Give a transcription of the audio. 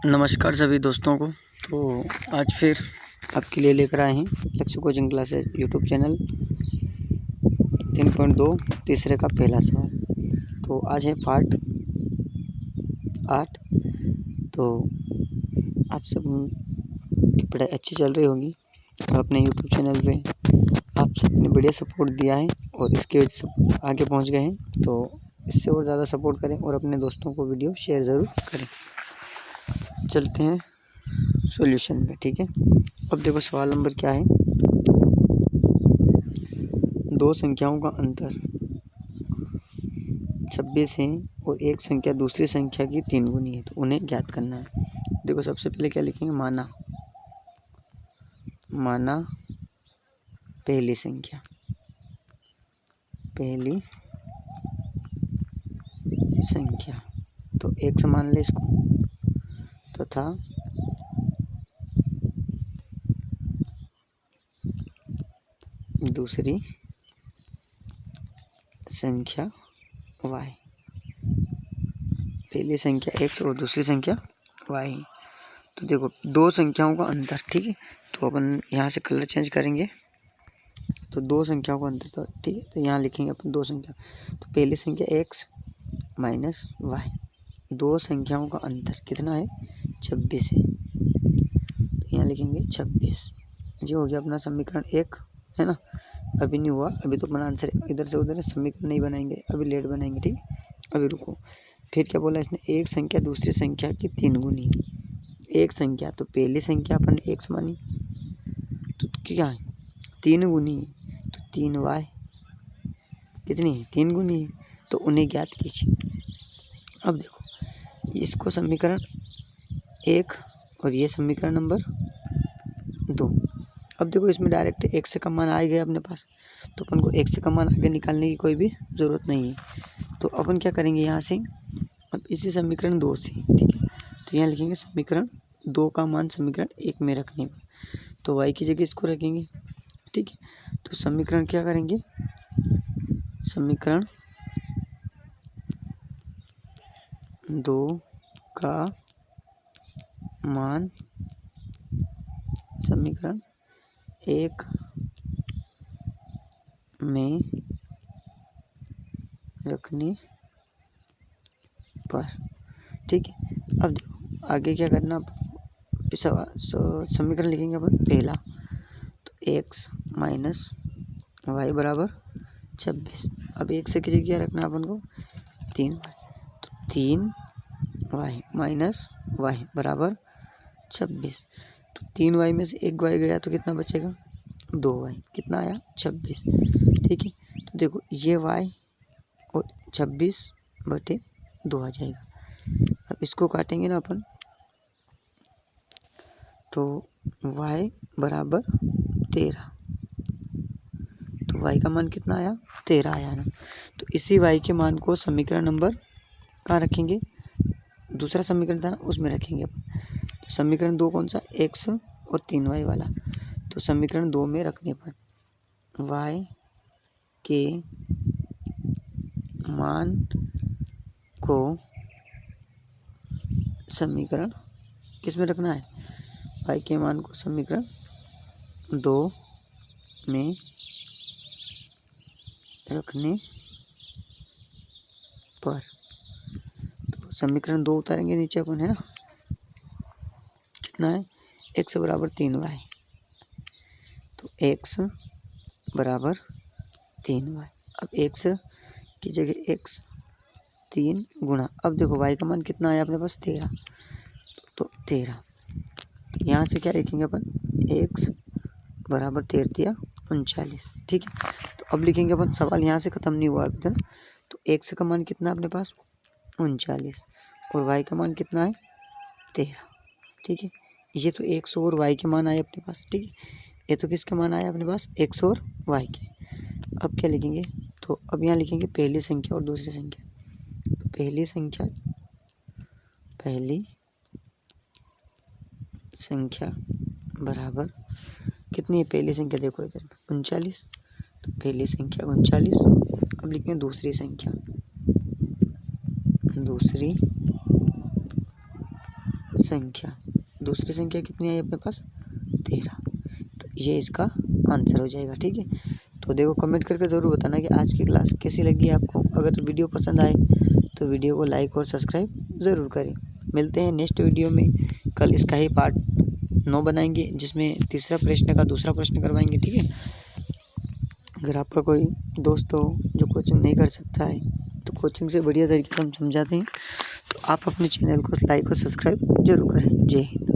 नमस्कार सभी दोस्तों को। तो आज फिर आपके लिए लेकर आए हैं लक्ष्य कोचिंग क्लासेस यूट्यूब चैनल 3.2 तीसरे का पहला सवाल। तो आज है पार्ट 8। तो आप सब की पढ़ाई अच्छी चल रही होगी और अपने यूट्यूब चैनल पे आप सबने बढ़िया सपोर्ट दिया है और इसके वजह से आगे पहुंच गए हैं। तो इससे और ज़्यादा सपोर्ट करें और अपने दोस्तों को वीडियो शेयर ज़रूर करें। चलते हैं सॉल्यूशन पे, ठीक है। अब देखो सवाल नंबर क्या है। दो संख्याओं का अंतर 26 है और एक संख्या दूसरी संख्या की 3 गुनी है, तो उन्हें ज्ञात करना है। देखो सबसे पहले क्या लिखेंगे, माना पहली संख्या तो एक से मान ले इसको, तथा दूसरी संख्या y। पहली संख्या x और दूसरी संख्या y। तो देखो दो संख्याओं का अंतर, ठीक है। तो अपन यहाँ से कलर चेंज करेंगे तो दो संख्याओं का अंतर, तो ठीक है। तो यहाँ लिखेंगे अपन दो संख्या, तो पहली संख्या x माइनस y। दो संख्याओं का अंतर कितना है, 26 है। तो यहाँ लिखेंगे 26। ये हो गया अपना समीकरण 1, है ना। अभी नहीं हुआ, अभी तो अपना आंसर इधर से उधर समीकरण नहीं बनाएंगे, अभी लेट बनाएंगे, ठीक है। अभी रुको। फिर क्या बोला इसने, एक संख्या दूसरी संख्या की 3 गुनी। एक संख्या तो पहली संख्या अपन x मानी, तो क्या है 3 गुनी, तो 3y कितनी है, 3 गुनी है। तो उन्हें ज्ञात कीजिए। अब देखो इसको समीकरण 1 और ये समीकरण नंबर 2। अब देखो इसमें डायरेक्ट x से का मान आ गया अपने पास, तो अपन को x से का मान आगे निकालने की कोई भी ज़रूरत नहीं है। तो अपन क्या करेंगे यहाँ से, अब इसी समीकरण 2 से, ठीक है। तो यहाँ लिखेंगे समीकरण 2 का मान समीकरण 1 में रखने पर, तो y की जगह इसको रखेंगे, ठीक है। तो समीकरण क्या करेंगे, समीकरण 2 का मान समीकरण 1 में रखने पर, ठीक है। अब देखो आगे क्या करना, समीकरण लिखेंगे अपन पहला, तो x माइनस वाई बराबर 26। अब एक से किसी क्या रखना अपन को, 3y। तो 3y माइनस वाई बराबर 26। तो 3y में से एक y गया तो कितना बचेगा, 2y। कितना आया, 26, ठीक है। तो देखो ये y और 26/2 आ जाएगा। अब इसको काटेंगे ना अपन, तो y बराबर 13। तो y का मान कितना आया, 13 आया ना। तो इसी y के मान को समीकरण नंबर कहाँ रखेंगे, दूसरा समीकरण था ना उसमें रखेंगे अपन। तो समीकरण 2 कौन सा, x और 3y वाला। तो समीकरण 2 में रखने पर y के मान को समीकरण किस में रखना है, y के मान को समीकरण 2 में रखने पर। तो समीकरण 2 उतारेंगे नीचे अपन, है ना। कितना है, x बराबर 3y। तो x बराबर 3y। अब x की जगह x 3 गुणा, अब देखो y का मान कितना आया अपने पास, 13। तो 13, तो यहाँ से क्या लिखेंगे अपन, x बराबर 13 39, ठीक है। तो अब लिखेंगे अपन, सवाल यहाँ से ख़त्म नहीं हुआ अभी तक। तो x का मान कितना अपने पास, 39, और y का मान कितना है, 13, ठीक है। ये तो x और y के मान आए अपने पास, ठीक है। ये तो किसके मान आए अपने पास, x और y के। अब क्या लिखेंगे, तो अब यहाँ लिखेंगे पहली संख्या और दूसरी संख्या। तो पहली संख्या बराबर कितनी है, पहली संख्या देखो इधर 39, तो पहली संख्या 39। अब लिखेंगे दूसरी दूसरी संख्या कितनी आई अपने पास? 13। तो ये इसका आंसर हो जाएगा। ठीक है, तो देखो कमेंट करके ज़रूर बताना कि आज की क्लास कैसी लगी आपको। अगर वीडियो पसंद आए तो वीडियो को लाइक और सब्सक्राइब ज़रूर करें। मिलते हैं नेक्स्ट वीडियो में। कल इसका ही पार्ट 9 बनाएंगे, जिसमें तीसरा प्रश्न का दूसरा प्रश्न करवाएंगे। ठीक है, अगर आपका कोई दोस्त हो जो कोचिंग नहीं कर सकता है तो कोचिंग से बढ़िया तरीके से हम समझाते हैं, तो आप अपने चैनल को लाइक और सब्सक्राइब जरूर करें। जय हिंद।